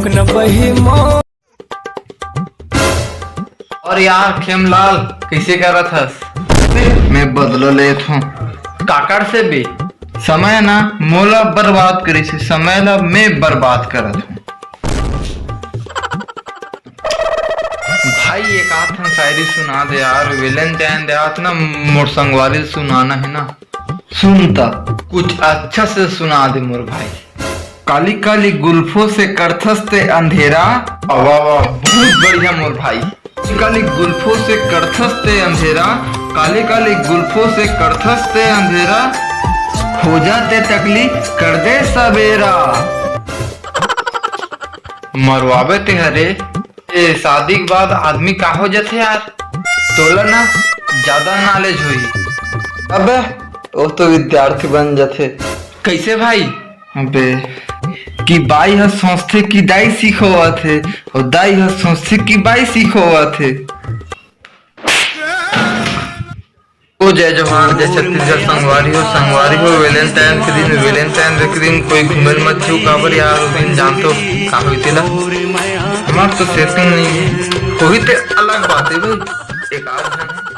न बही मो। और यार खेमलाल कैसे करत हस? मैं बदलो लेत हूँ काकड़ से भी समय ना मोला बर्बाद करी से समय ला मैं बर्बाद करत हूँ। भाई एक आध हम शायरी सुना दे यार, वेलेंटाइन देहात ना मोर संगवारी सुनाना है ना। सुनता कुछ अच्छा से सुना दे मोर भाई। काली काली गुल्फों से करथस ते अंधेरा। वाह वाह बहुत बढ़िया मोर भाई। काली गुल्फों से करथस ते अंधेरा, काली काली गुल्फों से करथस ते अंधेरा, हो जाते टकली कर दे सवेरा। मरवावे ते हरे ए शादी के बाद आदमी का हो जाते यार? तोला ना ज्यादा नॉलेज हुई। अबे वो तो विद्यार्थी बन जाते। कैसे भाई? अबे कि बाई ह सोचते कि दाई सीखोवा थे और दाई ह सोचते कि बाई सीखोवा थे। ओ जय जवान जय छत्तीसगढ़ संगवारी हो वेलेंटाइन के दिन, वेलेंटाइन के दिन कोई घूमल मत छू काबर यार। उस दिन जानतो का हुई तेला हमार तो सेटिंग नहीं हुई ते अलग बात है भाई। एक आध